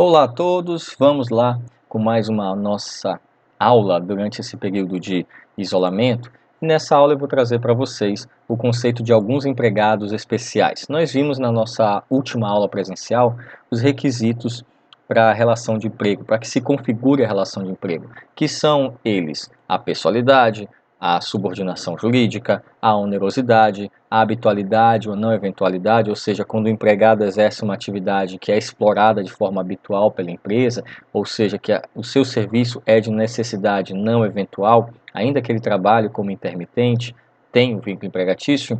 Olá a todos, vamos lá com mais uma nossa aula durante esse período de isolamento. E nessa aula eu vou trazer para vocês o conceito de alguns empregados especiais. Nós vimos na nossa última aula presencial os requisitos para a relação de emprego, para que se configure a relação de emprego, que são eles: a pessoalidade, a subordinação jurídica, a onerosidade, a habitualidade ou não eventualidade, ou seja, quando o empregado exerce uma atividade que é explorada de forma habitual pela empresa, ou seja, que o seu serviço é de necessidade não eventual, ainda que ele trabalhe como intermitente, tem o vínculo empregatício,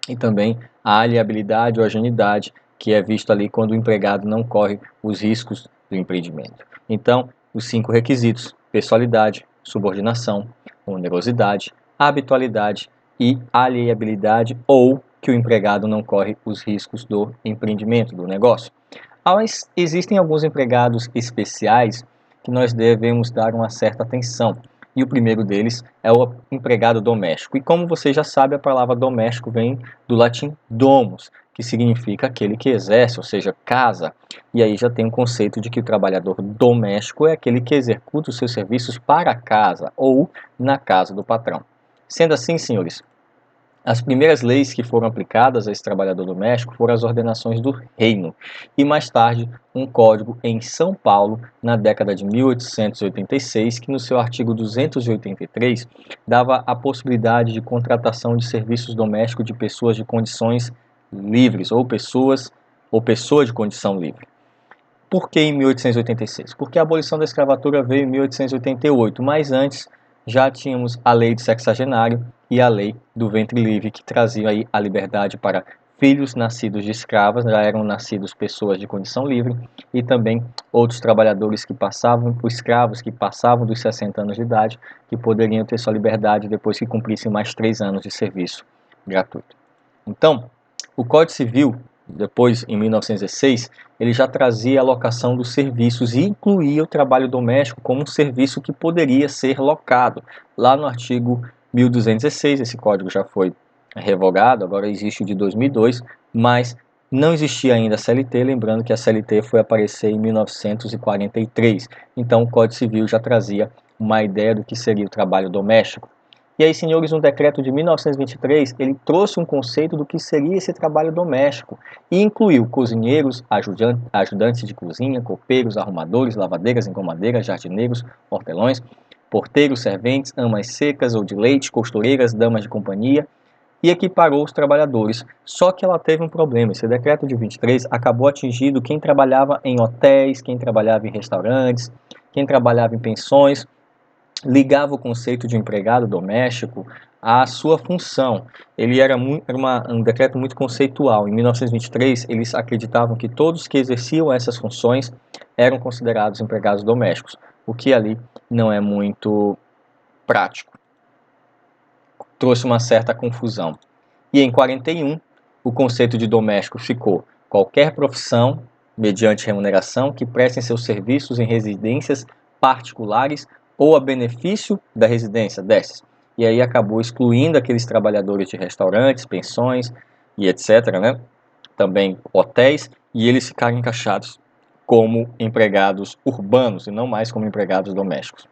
e também a aliabilidade ou ageneidade, que é visto ali quando o empregado não corre os riscos do empreendimento. Então, os 5 requisitos: pessoalidade, subordinação, onerosidade, habitualidade e alieabilidade, ou que o empregado não corre os riscos do empreendimento, do negócio. Mas existem alguns empregados especiais que nós devemos dar uma certa atenção. E o primeiro deles é o empregado doméstico. E como você já sabe, a palavra doméstico vem do latim domus, que significa aquele que exerce, ou seja, casa. E aí já tem um conceito de que o trabalhador doméstico é aquele que executa os seus serviços para a casa ou na casa do patrão. Sendo assim, senhores, as primeiras leis que foram aplicadas a esse trabalhador doméstico foram as ordenações do reino e mais tarde um código em São Paulo na década de 1886 que no seu artigo 283 dava a possibilidade de contratação de serviços domésticos de pessoas de condições livres ou pessoa de condição livre. Por que em 1886? Porque a abolição da escravatura veio em 1888, mas antes já tínhamos a lei do sexagenário e a lei do ventre livre, que traziam aí a liberdade para filhos nascidos de escravas, já eram nascidos pessoas de condição livre, e também outros trabalhadores que passavam, os escravos que passavam dos 60 anos de idade, que poderiam ter sua liberdade depois que cumprissem mais 3 anos de serviço gratuito. Então, o Código Civil, depois em 1916, ele já trazia a locação dos serviços e incluía o trabalho doméstico como um serviço que poderia ser locado. Lá no artigo 1216, esse código já foi revogado, agora existe o de 2002, mas não existia ainda a CLT, lembrando que a CLT foi aparecer em 1943. Então o Código Civil já trazia uma ideia do que seria o trabalho doméstico. E aí, senhores, no decreto de 1923, ele trouxe um conceito do que seria esse trabalho doméstico e incluiu cozinheiros, ajudantes de cozinha, copeiros, arrumadores, lavadeiras, engomadeiras, jardineiros, hortelões, porteiros, serventes, amas secas ou de leite, costureiras, damas de companhia, e equiparou os trabalhadores. Só que ela teve um problema. Esse decreto de 23 acabou atingindo quem trabalhava em hotéis, quem trabalhava em restaurantes, quem trabalhava em pensões, ligava o conceito de empregado doméstico à sua função. Ele era um decreto muito conceitual. Em 1923, eles acreditavam que todos que exerciam essas funções eram considerados empregados domésticos, o que ali não é muito prático. Trouxe uma certa confusão. E em 41, o conceito de doméstico ficou: qualquer profissão, mediante remuneração, que prestem seus serviços em residências particulares ou a benefício da residência desses. E aí acabou excluindo aqueles trabalhadores de restaurantes, pensões e etc., né? Também hotéis, e eles ficaram encaixados como empregados urbanos e não mais como empregados domésticos.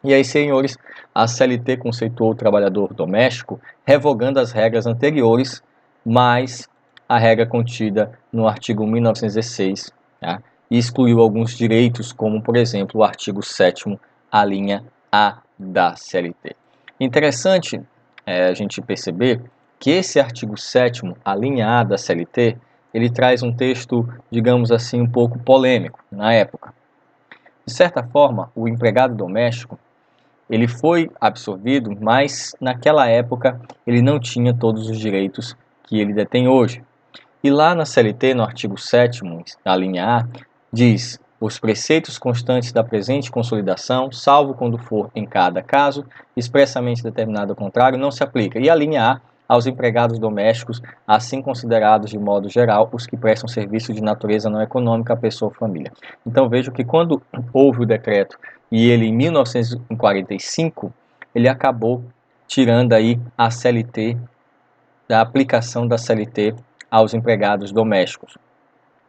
E aí, senhores, a CLT conceituou o trabalhador doméstico, revogando as regras anteriores, mais a regra contida no artigo 1916, tá? E excluiu alguns direitos, como, por exemplo, o artigo 7º, a linha A da CLT. Interessante a gente perceber que esse artigo 7º, a linha A da CLT, ele traz um texto, digamos assim, um pouco polêmico na época. De certa forma, o empregado doméstico ele foi absorvido, mas naquela época ele não tinha todos os direitos que ele detém hoje. E lá na CLT, no artigo 7º, da linha A, diz: os preceitos constantes da presente consolidação, salvo quando for em cada caso expressamente determinado ao contrário, não se aplica. E a linha A, aos empregados domésticos, assim considerados de modo geral os que prestam serviço de natureza não econômica à pessoa ou família. Então vejo que quando houve o decreto e ele em 1945, ele acabou tirando aí a CLT, da aplicação da CLT aos empregados domésticos.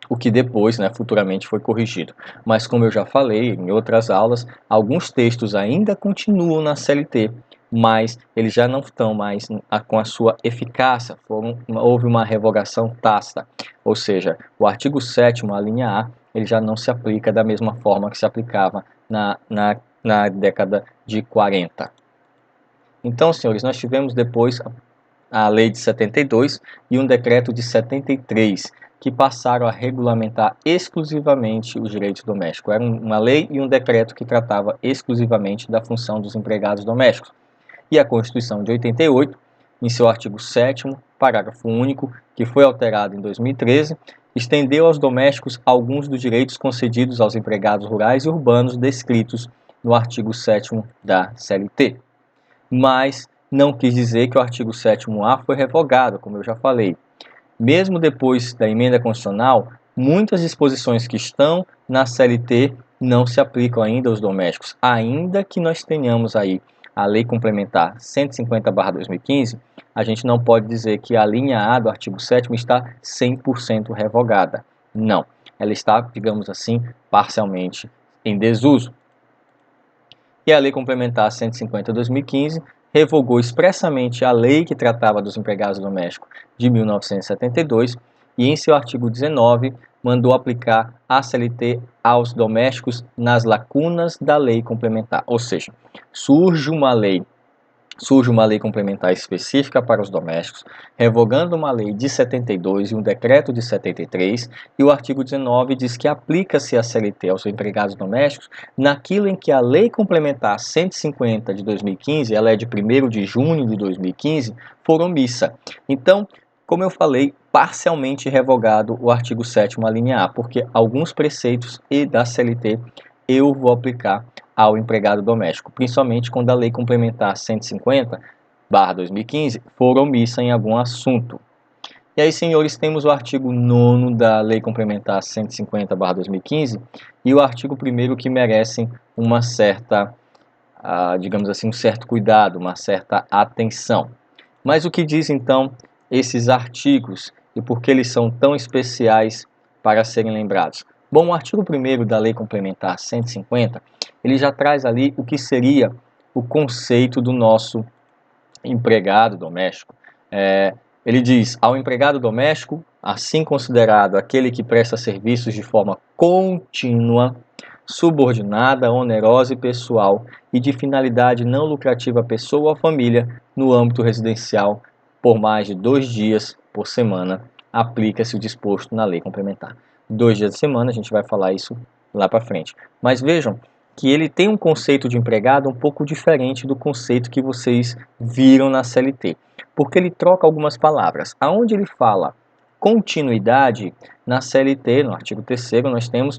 o que depois, né, futuramente foi corrigido. Mas como eu já falei em outras aulas, alguns textos ainda continuam na CLT, mas eles já não estão mais com a sua eficácia, houve uma revogação tácita, ou seja, o artigo 7º, a linha A, ele já não se aplica da mesma forma que se aplicava na década de 40. Então, senhores, nós tivemos depois a lei de 72 e um decreto de 73, que passaram a regulamentar exclusivamente os direitos domésticos. Era uma lei e um decreto que tratava exclusivamente da função dos empregados domésticos. E a Constituição de 88, em seu artigo 7º, parágrafo único, que foi alterado em 2013, estendeu aos domésticos alguns dos direitos concedidos aos empregados rurais e urbanos descritos no artigo 7º da CLT. Mas não quis dizer que o artigo 7º-A foi revogado, como eu já falei. Mesmo depois da emenda constitucional, muitas disposições que estão na CLT não se aplicam ainda aos domésticos, ainda que nós tenhamos aí a Lei Complementar 150/2015, a gente não pode dizer que a linha A do artigo 7º está 100% revogada. Não, ela está, digamos assim, parcialmente em desuso. E a Lei Complementar 150/2015 revogou expressamente a lei que tratava dos empregados domésticos de 1972 e, em seu artigo 19, mandou aplicar a CLT aos domésticos nas lacunas da lei complementar. Ou seja, surge uma lei complementar específica para os domésticos, revogando uma lei de 72 e um decreto de 73, e o artigo 19 diz que aplica-se a CLT aos empregados domésticos naquilo em que a lei complementar 150 de 2015, ela é de 1º de junho de 2015, for omissa. Então, como eu falei, parcialmente revogado o artigo 7º, a linha A, porque alguns preceitos da CLT eu vou aplicar ao empregado doméstico, principalmente quando a Lei Complementar 150/2015 for omissa em algum assunto. E aí, senhores, temos o artigo 9º da Lei Complementar 150/2015 e o artigo 1º que merecem uma certa, digamos assim, um certo cuidado, uma certa atenção. Mas o que diz então esses artigos e por que eles são tão especiais para serem lembrados? Bom, o artigo 1º da Lei Complementar 150, ele já traz ali o que seria o conceito do nosso empregado doméstico. Ele diz, ao empregado doméstico, assim considerado aquele que presta serviços de forma contínua, subordinada, onerosa e pessoal e de finalidade não lucrativa à pessoa ou à família no âmbito residencial por mais de 2 dias por semana, aplica-se o disposto na lei complementar. 2 dias de semana, a gente vai falar isso lá para frente. Mas vejam que ele tem um conceito de empregado um pouco diferente do conceito que vocês viram na CLT, porque ele troca algumas palavras. Aonde ele fala continuidade, na CLT, no artigo 3º, nós temos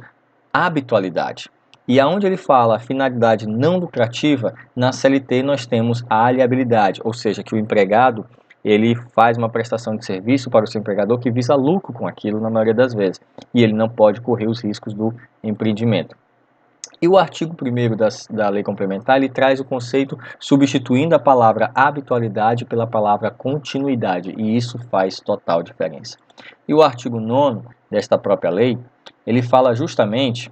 habitualidade. E aonde ele fala finalidade não lucrativa, na CLT nós temos a aliabilidade, ou seja, que o empregado ele faz uma prestação de serviço para o seu empregador que visa lucro com aquilo na maioria das vezes, e ele não pode correr os riscos do empreendimento. E o artigo 1º da Lei Complementar, ele traz o conceito substituindo a palavra habitualidade pela palavra continuidade, e isso faz total diferença. E o artigo 9º desta própria lei, ele fala justamente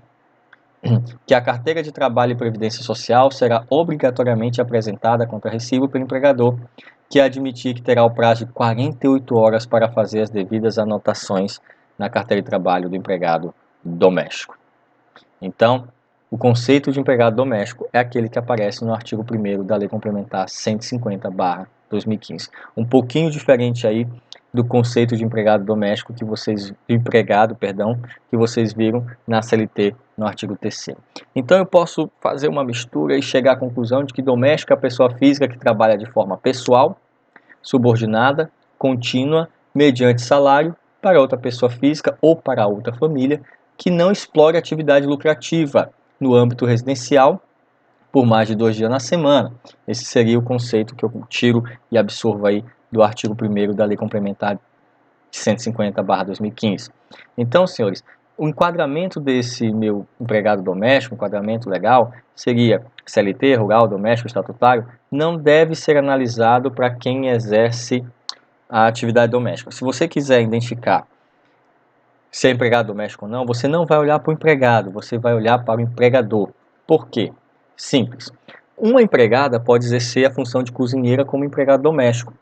que a carteira de trabalho e previdência social será obrigatoriamente apresentada contra recibo pelo empregador, que admitir que terá o prazo de 48 horas para fazer as devidas anotações na carteira de trabalho do empregado doméstico. Então, o conceito de empregado doméstico é aquele que aparece no artigo 1º da Lei Complementar 150/2015. Um pouquinho diferente aí do conceito de empregado doméstico que vocês viram na CLT no artigo 3º. Então eu posso fazer uma mistura e chegar à conclusão de que doméstico é a pessoa física que trabalha de forma pessoal, subordinada, contínua, mediante salário para outra pessoa física ou para outra família que não explore atividade lucrativa no âmbito residencial por mais de 2 dias na semana. Esse seria o conceito que eu tiro e absorvo aí do artigo 1º da Lei Complementar 150/2015. Então, senhores, o enquadramento desse meu empregado doméstico, enquadramento legal, seria CLT, rural, doméstico, estatutário, não deve ser analisado para quem exerce a atividade doméstica. Se você quiser identificar se é empregado doméstico ou não, você não vai olhar para o empregado, você vai olhar para o empregador. Por quê? Simples. Uma empregada pode exercer a função de cozinheira como empregado doméstico,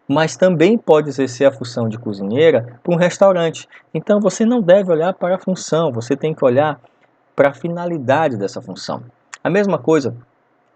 mas também pode exercer a função de cozinheira para um restaurante. Então você não deve olhar para a função, você tem que olhar para a finalidade dessa função. A mesma coisa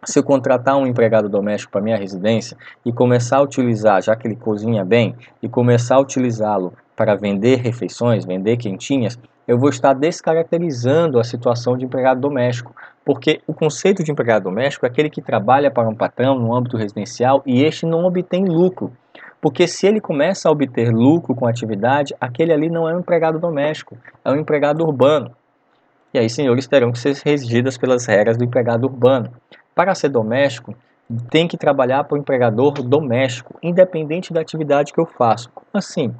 se eu contratar um empregado doméstico para minha residência e começar a utilizar, já que ele cozinha bem, e começar a utilizá-lo para vender refeições, vender quentinhas, eu vou estar descaracterizando a situação de empregado doméstico, porque o conceito de empregado doméstico é aquele que trabalha para um patrão no âmbito residencial e este não obtém lucro. Porque se ele começa a obter lucro com a atividade, aquele ali não é um empregado doméstico, é um empregado urbano. E aí, senhores, terão que ser regidas pelas regras do empregado urbano. Para ser doméstico, tem que trabalhar para o empregador doméstico, independente da atividade que eu faço. Como assim?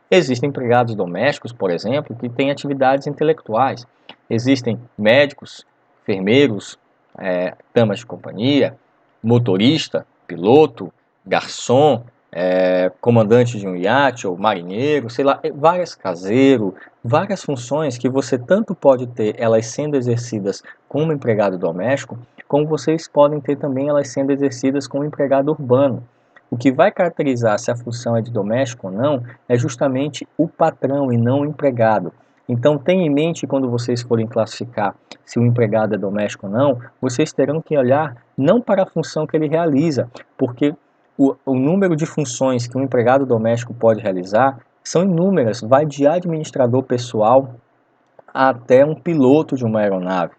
Existem empregados domésticos, por exemplo, que têm atividades intelectuais. Existem médicos, enfermeiros, damas de companhia, motorista, piloto, garçom, comandante de um iate ou marinheiro, sei lá, várias caseiro, várias funções que você tanto pode ter elas sendo exercidas como empregado doméstico, como vocês podem ter também elas sendo exercidas como empregado urbano. O que vai caracterizar se a função é de doméstico ou não é justamente o patrão e não o empregado. Então tenha em mente quando vocês forem classificar se o empregado é doméstico ou não, vocês terão que olhar não para a função que ele realiza, porque o número de funções que um empregado doméstico pode realizar são inúmeras, vai de administrador pessoal até um piloto de uma aeronave.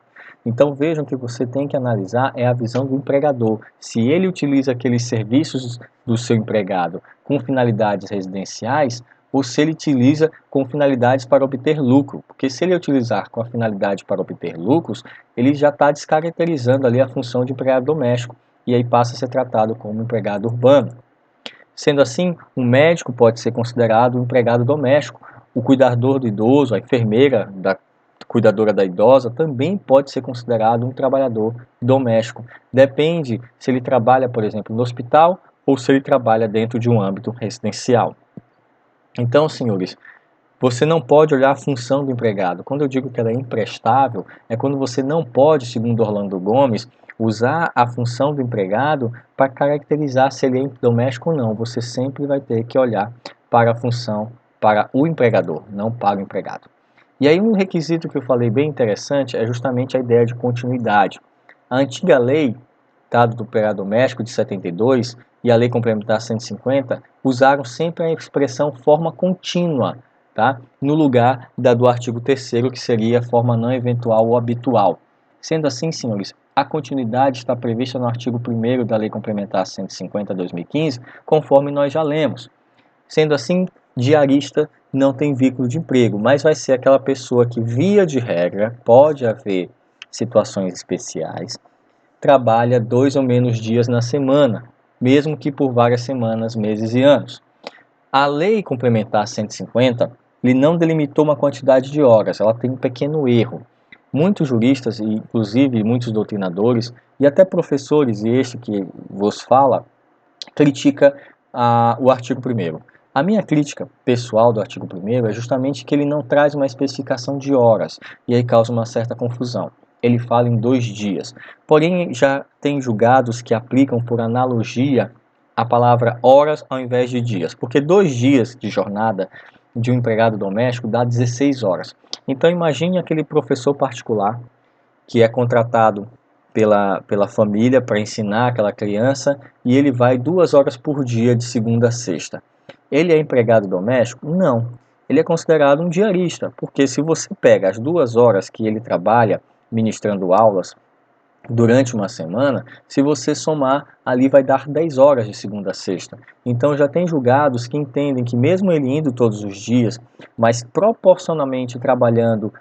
Então vejam que você tem que analisar é a visão do empregador. Se ele utiliza aqueles serviços do seu empregado com finalidades residenciais ou se ele utiliza com finalidades para obter lucro. Porque se ele utilizar com a finalidade para obter lucros, ele já está descaracterizando ali a função de empregado doméstico e aí passa a ser tratado como empregado urbano. Sendo assim, um médico pode ser considerado um empregado doméstico. O cuidador do idoso, a enfermeira cuidadora da idosa, também pode ser considerado um trabalhador doméstico. Depende se ele trabalha, por exemplo, no hospital ou se ele trabalha dentro de um âmbito residencial. Então, senhores, você não pode olhar a função do empregado. Quando eu digo que ela é imprestável, é quando você não pode, segundo Orlando Gomes, usar a função do empregado para caracterizar se ele é doméstico ou não. Você sempre vai ter que olhar para a função, para o empregador, não para o empregado. E aí um requisito que eu falei bem interessante é justamente a ideia de continuidade. A antiga lei, tá, do empregado doméstico de 72 e a lei complementar 150 usaram sempre a expressão forma contínua, tá, no lugar da do artigo 3º, que seria forma não eventual ou habitual. Sendo assim, senhores, a continuidade está prevista no artigo 1º da Lei Complementar 150/2015, conforme nós já lemos. Sendo assim, diarista não tem vínculo de emprego, mas vai ser aquela pessoa que, via de regra, pode haver situações especiais, trabalha 2 ou menos dias na semana, mesmo que por várias semanas, meses e anos. A Lei Complementar 150 lhe não delimitou uma quantidade de horas, ela tem um pequeno erro. Muitos juristas, e inclusive muitos doutrinadores, e até professores, e este que vos fala, critica o artigo 1º. A minha crítica pessoal do artigo 1º é justamente que ele não traz uma especificação de horas, e aí causa uma certa confusão. Ele fala em 2 dias. Porém, já tem julgados que aplicam por analogia a palavra horas ao invés de dias, porque 2 dias de jornada de um empregado doméstico dá 16 horas. Então imagine aquele professor particular que é contratado pela família para ensinar aquela criança e ele vai 2 horas por dia de segunda a sexta. Ele é empregado doméstico? Não. Ele é considerado um diarista, porque se você pega as 2 horas que ele trabalha ministrando aulas durante uma semana, se você somar, ali vai dar 10 horas de segunda a sexta. Então já tem julgados que entendem que mesmo ele indo todos os dias, mas proporcionalmente trabalhando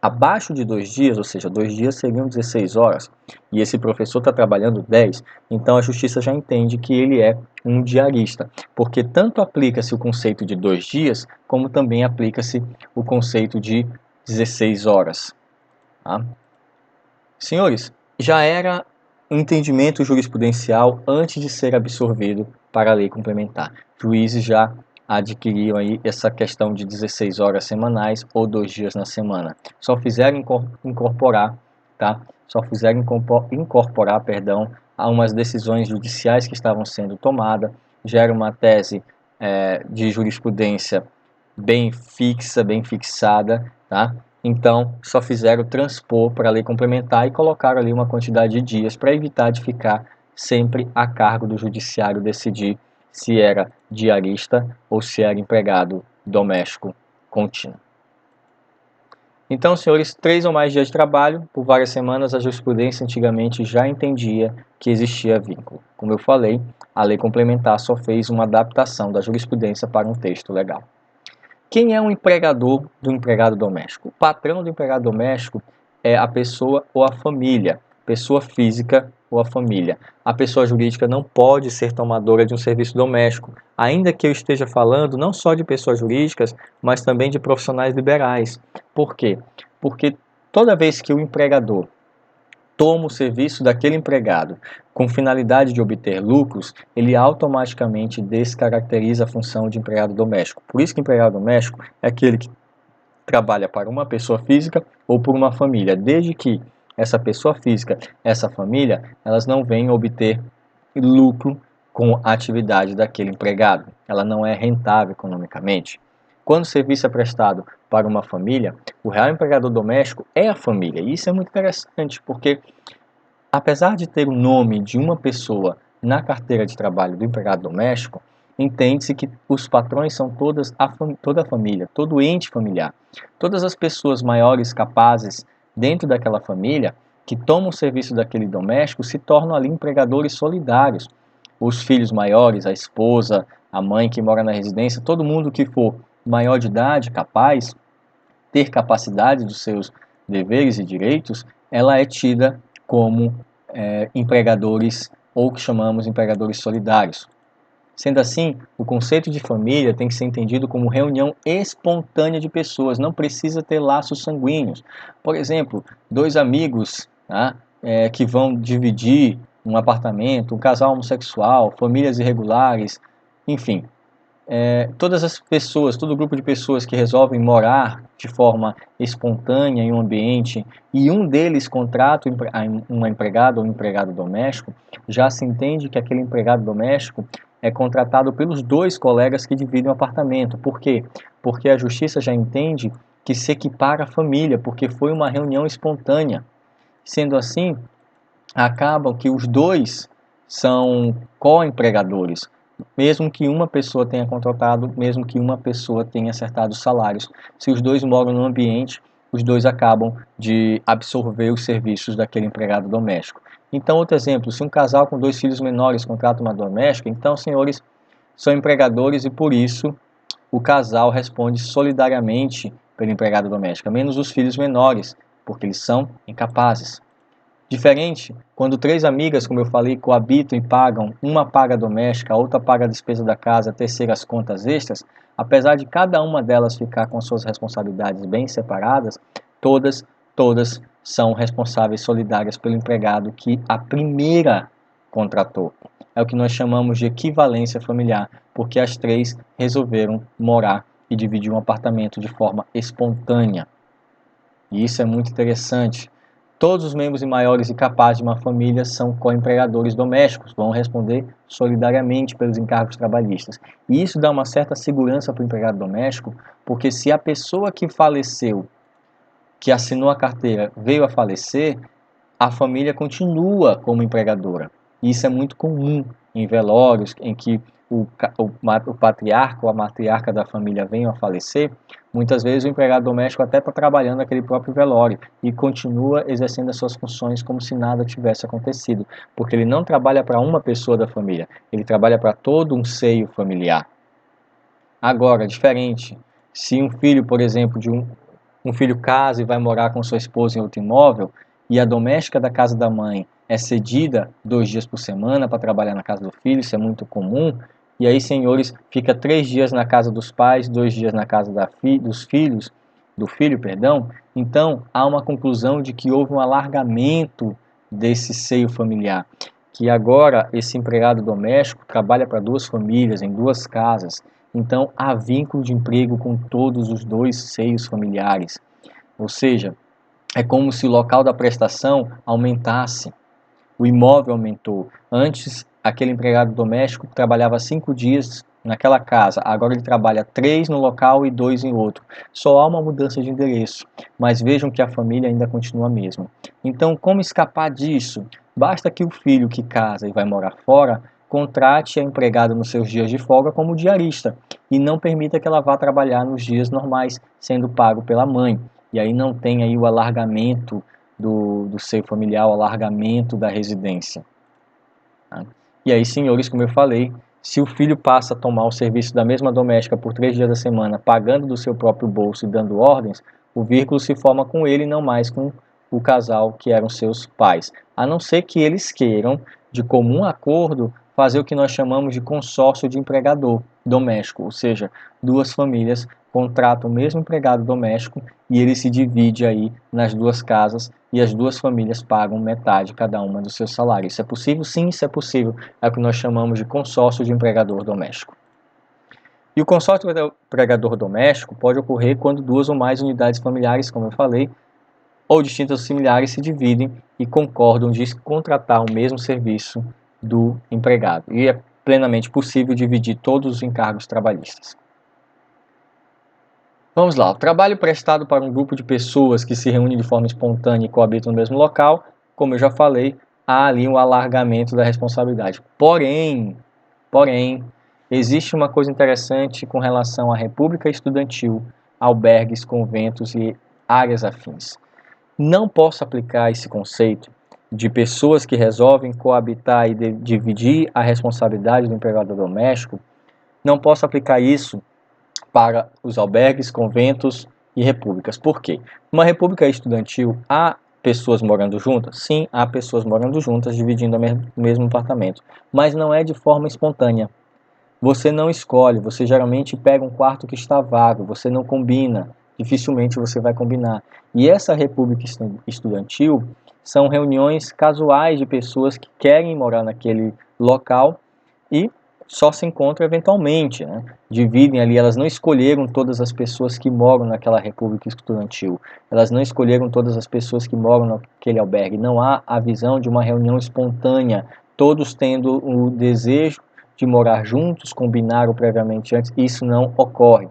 abaixo de 2 dias, ou seja, 2 dias seriam 16 horas, e esse professor está trabalhando 10, então a justiça já entende que ele é um diarista, porque tanto aplica-se o conceito de 2 dias, como também aplica-se o conceito de 16 horas. Tá? Senhores, já era um entendimento jurisprudencial antes de ser absorvido para a lei complementar. Juízes já adquiriram aí essa questão de 16 horas semanais ou 2 dias na semana. Só fizeram incorporar, tá? Só fizeram incorporar, perdão, a umas decisões judiciais que estavam sendo tomadas. Já era uma tese de jurisprudência bem fixa, bem fixada, tá? Então, só fizeram transpor para a lei complementar e colocaram ali uma quantidade de dias para evitar de ficar sempre a cargo do judiciário decidir se era diarista ou se era empregado doméstico contínuo. Então, senhores, 3 ou mais dias de trabalho por várias semanas, a jurisprudência antigamente já entendia que existia vínculo. Como eu falei, a lei complementar só fez uma adaptação da jurisprudência para um texto legal. Quem é um empregador do empregado doméstico? O patrão do empregado doméstico é a pessoa ou a família, pessoa física ou a família. A pessoa jurídica não pode ser tomadora de um serviço doméstico, ainda que eu esteja falando não só de pessoas jurídicas, mas também de profissionais liberais. Por quê? Porque toda vez que o empregador toma o serviço daquele empregado com finalidade de obter lucros, ele automaticamente descaracteriza a função de empregado doméstico. Por isso que empregado doméstico é aquele que trabalha para uma pessoa física ou por uma família, desde que essa pessoa física, essa família, elas não venham obter lucro com a atividade daquele empregado. Ela não é rentável economicamente. Quando o serviço é prestado para uma família, o real empregador doméstico é a família. E isso é muito interessante, porque apesar de ter o nome de uma pessoa na carteira de trabalho do empregado doméstico, entende-se que os patrões são toda a família, todo o ente familiar. Todas as pessoas maiores capazes dentro daquela família que tomam o serviço daquele doméstico se tornam ali empregadores solidários. Os filhos maiores, a esposa, a mãe que mora na residência, todo mundo que for maior de idade, capaz, ter capacidade dos seus deveres e direitos, ela é tida como empregadores ou que chamamos empregadores solidários. Sendo assim, o conceito de família tem que ser entendido como reunião espontânea de pessoas, não precisa ter laços sanguíneos. Por exemplo, 2 amigos, tá, que vão dividir um apartamento, um casal homossexual, famílias irregulares, enfim, todas as pessoas, todo grupo de pessoas que resolvem morar de forma espontânea em um ambiente e um deles contrata uma empregada ou um empregado doméstico, já se entende que aquele empregado doméstico é contratado pelos 2 colegas que dividem o apartamento. Por quê? Porque a justiça já entende que se equipara à família, porque foi uma reunião espontânea. Sendo assim, acabam que os 2 são co-empregadores, mesmo que uma pessoa tenha contratado, mesmo que uma pessoa tenha acertado os salários. Se os 2 moram no ambiente, os 2 acabam de absorver os serviços daquele empregado doméstico. Então, outro exemplo, se um casal com 2 filhos menores contrata uma doméstica, então, senhores, são empregadores e por isso o casal responde solidariamente pelo empregado doméstico, menos os filhos menores, porque eles são incapazes. Diferente, quando 3 amigas, como eu falei, coabitam e pagam, uma paga a doméstica, a outra paga a despesa da casa, a terceira as contas extras, apesar de cada uma delas ficar com suas responsabilidades bem separadas, todas são responsáveis solidárias pelo empregado que a primeira contratou. É o que nós chamamos de equivalência familiar, porque as 3 resolveram morar e dividir um apartamento de forma espontânea. E isso é muito interessante. Todos os membros maiores e capazes de uma família são co-empregadores domésticos, vão responder solidariamente pelos encargos trabalhistas. E isso dá uma certa segurança para o empregado doméstico, porque se a pessoa que faleceu, que assinou a carteira, veio a falecer, a família continua como empregadora. Isso é muito comum em velórios em que o patriarca ou a matriarca da família venham a falecer. Muitas vezes o empregado doméstico até está trabalhando naquele próprio velório e continua exercendo as suas funções como se nada tivesse acontecido, porque ele não trabalha para uma pessoa da família, ele trabalha para todo um seio familiar. Agora, diferente, se um filho, por exemplo, um filho casa e vai morar com sua esposa em outro imóvel, e a doméstica da casa da mãe é cedida 2 dias por semana para trabalhar na casa do filho, isso é muito comum, e aí, senhores, fica 3 dias na casa dos pais, 2 dias na casa do filho, perdão. Então, há uma conclusão de que houve um alargamento desse seio familiar, que agora esse empregado doméstico trabalha para 2 famílias, em 2 casas, Então, há vínculo de emprego com todos os dois seios familiares. Ou seja, é como se o local da prestação aumentasse. O imóvel aumentou. Antes, aquele empregado doméstico trabalhava 5 dias naquela casa, agora ele trabalha 3 no local e 2 em outro. Só há uma mudança de endereço, mas vejam que a família ainda continua a mesma. Então, como escapar disso? Basta que o filho que casa e vai morar fora contrate a empregada nos seus dias de folga como diarista e não permita que ela vá trabalhar nos dias normais, sendo pago pela mãe. E aí não tem aí o alargamento do seio familiar, o alargamento da residência. Tá? E aí, senhores, como eu falei, se o filho passa a tomar o serviço da mesma doméstica por 3 dias da semana, pagando do seu próprio bolso e dando ordens, o vínculo se forma com ele e não mais com o casal que eram seus pais. A não ser que eles queiram, de comum acordo, fazer o que nós chamamos de consórcio de empregador doméstico, ou seja, duas famílias contratam o mesmo empregado doméstico e ele se divide aí nas duas casas e as duas famílias pagam metade cada uma do seu salário. Isso é possível? Sim, isso é possível. É o que nós chamamos de consórcio de empregador doméstico. E o consórcio de empregador doméstico pode ocorrer quando duas ou mais unidades familiares, como eu falei, ou distintas ou similares se dividem e concordam de contratar o mesmo serviço do empregado. E é plenamente possível dividir todos os encargos trabalhistas. Vamos lá, o trabalho prestado para um grupo de pessoas que se reúnem de forma espontânea e coabitam no mesmo local, como eu já falei, há ali um alargamento da responsabilidade. Porém, existe uma coisa interessante com relação à república estudantil, albergues, conventos e áreas afins. Não posso aplicar esse conceito de pessoas que resolvem coabitar e dividir a responsabilidade do empregado doméstico, não posso aplicar isso para os albergues, conventos e repúblicas. Por quê? Numa república estudantil, há pessoas morando juntas? Sim, há pessoas morando juntas, dividindo o mesmo apartamento. Mas não é de forma espontânea. Você não escolhe, você geralmente pega um quarto que está vago, você não combina, dificilmente você vai combinar. E essa república estudantil são reuniões casuais de pessoas que querem morar naquele local e só se encontram eventualmente, né? Dividem ali, elas não escolheram todas as pessoas que moram naquela república estudantil, elas não escolheram todas as pessoas que moram naquele albergue, não há a visão de uma reunião espontânea, todos tendo o desejo de morar juntos, combinaram previamente antes, isso não ocorre.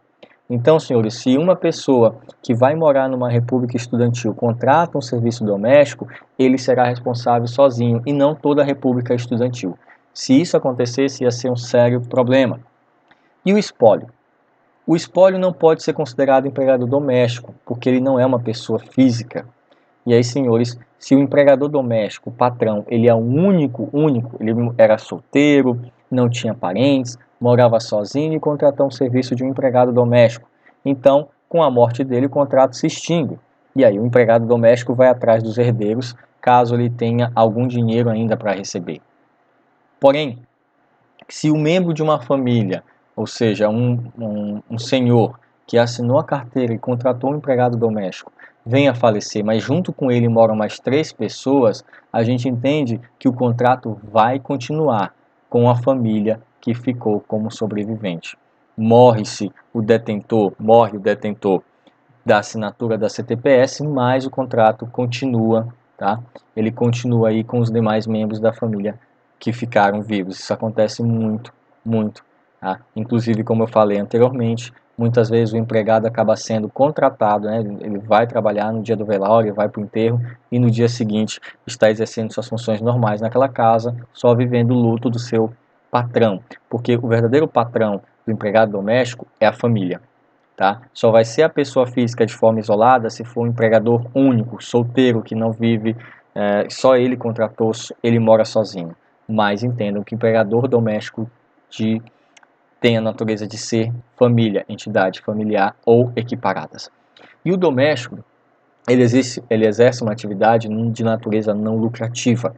Então, senhores, se uma pessoa que vai morar numa república estudantil contrata um serviço doméstico, ele será responsável sozinho e não toda a república estudantil. Se isso acontecesse, ia ser um sério problema. E o espólio? O espólio não pode ser considerado empregado doméstico, porque ele não é uma pessoa física. E aí, senhores, se o empregador doméstico, o patrão, ele é o único, ele era solteiro, não tinha parentes, morava sozinho e contratou um serviço de um empregado doméstico. Então, com a morte dele, o contrato se extingue. E aí, o empregado doméstico vai atrás dos herdeiros, caso ele tenha algum dinheiro ainda para receber. Porém, se o membro de uma família, ou seja, um senhor que assinou a carteira e contratou um empregado doméstico, venha a falecer, mas junto com ele moram mais 3 pessoas, a gente entende que o contrato vai continuar com a família que ficou como sobrevivente. Morre o detentor da assinatura da CTPS, mas o contrato continua, tá? Ele continua aí com os demais membros da família que ficaram vivos. Isso acontece muito, muito. Tá? Inclusive, como eu falei anteriormente, muitas vezes o empregado acaba sendo contratado, né? Ele vai trabalhar no dia do velório, vai para o enterro e no dia seguinte está exercendo suas funções normais naquela casa, só vivendo o luto do seu patrão, porque o verdadeiro patrão do empregado doméstico é a família. Tá? Só vai ser a pessoa física de forma isolada se for um empregador único, solteiro, que não vive, só ele contratou, ele mora sozinho. Mas entendam que o empregador doméstico tem a natureza de ser família, entidade familiar ou equiparadas. E o doméstico, ele exerce uma atividade de natureza não lucrativa.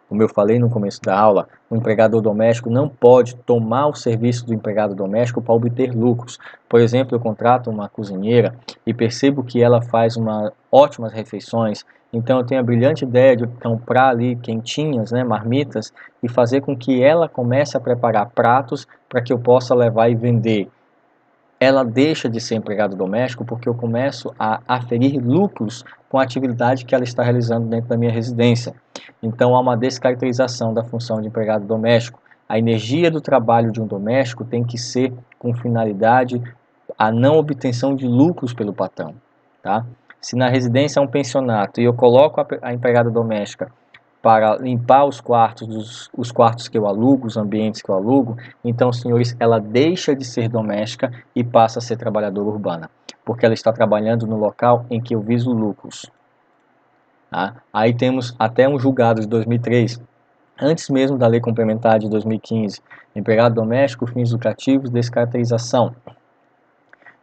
Como eu falei no começo da aula, o empregador doméstico não pode tomar o serviço do empregado doméstico para obter lucros. Por exemplo, eu contrato uma cozinheira e percebo que ela faz ótimas refeições, então eu tenho a brilhante ideia de comprar ali quentinhas, né, marmitas, e fazer com que ela comece a preparar pratos para que eu possa levar e vender. ela deixa de ser empregado doméstico porque eu começo a aferir lucros com a atividade que ela está realizando dentro da minha residência. Então há uma descaracterização da função de empregado doméstico. A energia do trabalho de um doméstico tem que ser com finalidade a não obtenção de lucros pelo patrão, tá? Se na residência é um pensionato e eu coloco a empregada doméstica para limpar os quartos que eu alugo, os ambientes que eu alugo, então, senhores, ela deixa de ser doméstica e passa a ser trabalhadora urbana, porque ela está trabalhando no local em que eu viso lucros. Tá? Aí temos até um julgado de 2003, antes mesmo da Lei Complementar de 2015, empregado doméstico, fins lucrativos, descaracterização.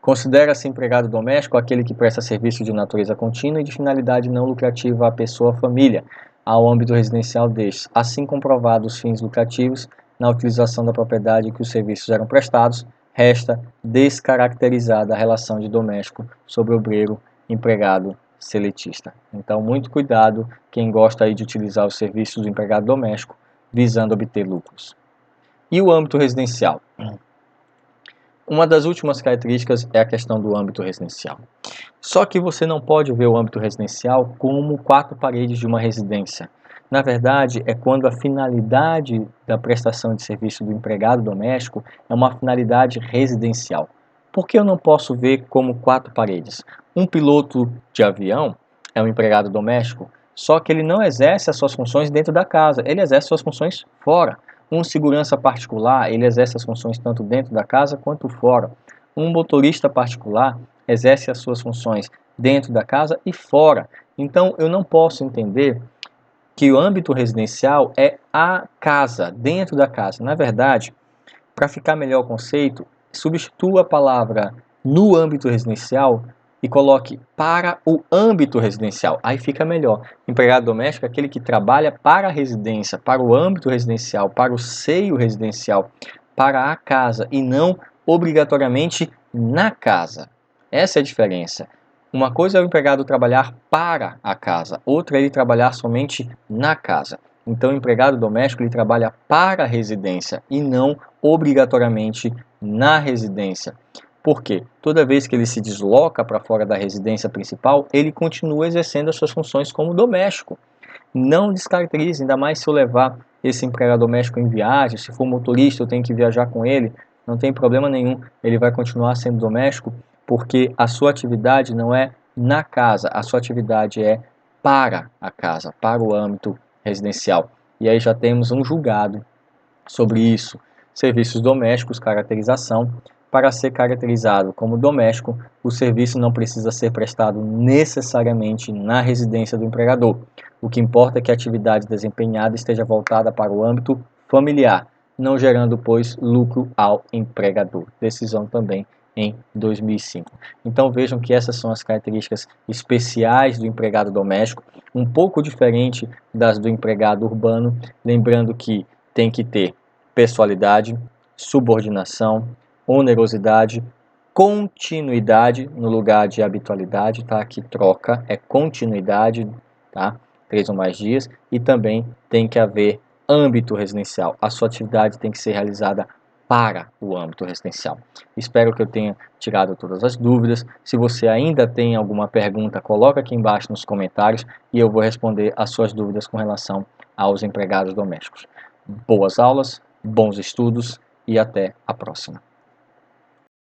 Considera-se empregado doméstico aquele que presta serviço de natureza contínua e de finalidade não lucrativa à pessoa ou família, ao âmbito residencial destes, assim comprovados os fins lucrativos na utilização da propriedade em que os serviços eram prestados, resta descaracterizada a relação de doméstico sobre obreiro, empregado, seletista. Então, muito cuidado quem gosta aí de utilizar os serviços do empregado doméstico visando obter lucros. E o âmbito residencial? Uma das últimas características é a questão do âmbito residencial. Só que você não pode ver o âmbito residencial como 4 paredes de uma residência. Na verdade, é quando a finalidade da prestação de serviço do empregado doméstico é uma finalidade residencial. Por que eu não posso ver como 4 paredes? Um piloto de avião é um empregado doméstico, só que ele não exerce as suas funções dentro da casa, ele exerce suas funções fora. Um segurança particular, ele exerce as funções tanto dentro da casa quanto fora. Um motorista particular exerce as suas funções dentro da casa e fora. Então, eu não posso entender que o âmbito residencial é a casa, dentro da casa. Na verdade, para ficar melhor o conceito, substitua a palavra no âmbito residencial e coloque para o âmbito residencial. Aí fica melhor. Empregado doméstico é aquele que trabalha para a residência, para o âmbito residencial, para o seio residencial, para a casa e não obrigatoriamente na casa. Essa é a diferença. Uma coisa é o empregado trabalhar para a casa, outra é ele trabalhar somente na casa. Então, o empregado doméstico ele trabalha para a residência e não obrigatoriamente na residência. Por quê? Toda vez que ele se desloca para fora da residência principal, ele continua exercendo as suas funções como doméstico. Não descaracterize, ainda mais se eu levar esse empregado doméstico em viagem, se for motorista eu tenho que viajar com ele, não tem problema nenhum, ele vai continuar sendo doméstico, porque a sua atividade não é na casa, a sua atividade é para a casa, para o âmbito residencial. E aí já temos um julgado sobre isso. Serviços domésticos, caracterização. Para ser caracterizado como doméstico, o serviço não precisa ser prestado necessariamente na residência do empregador. O que importa é que a atividade desempenhada esteja voltada para o âmbito familiar, não gerando, pois, lucro ao empregador. Decisão também em 2005. Então vejam que essas são as características especiais do empregado doméstico, um pouco diferente das do empregado urbano, lembrando que tem que ter pessoalidade, subordinação, onerosidade, continuidade no lugar de habitualidade, tá? Aqui troca é continuidade, tá? 3 ou mais dias, e também tem que haver âmbito residencial. A sua atividade tem que ser realizada para o âmbito residencial. Espero que eu tenha tirado todas as dúvidas. Se você ainda tem alguma pergunta, coloca aqui embaixo nos comentários e eu vou responder as suas dúvidas com relação aos empregados domésticos. Boas aulas, bons estudos e até a próxima.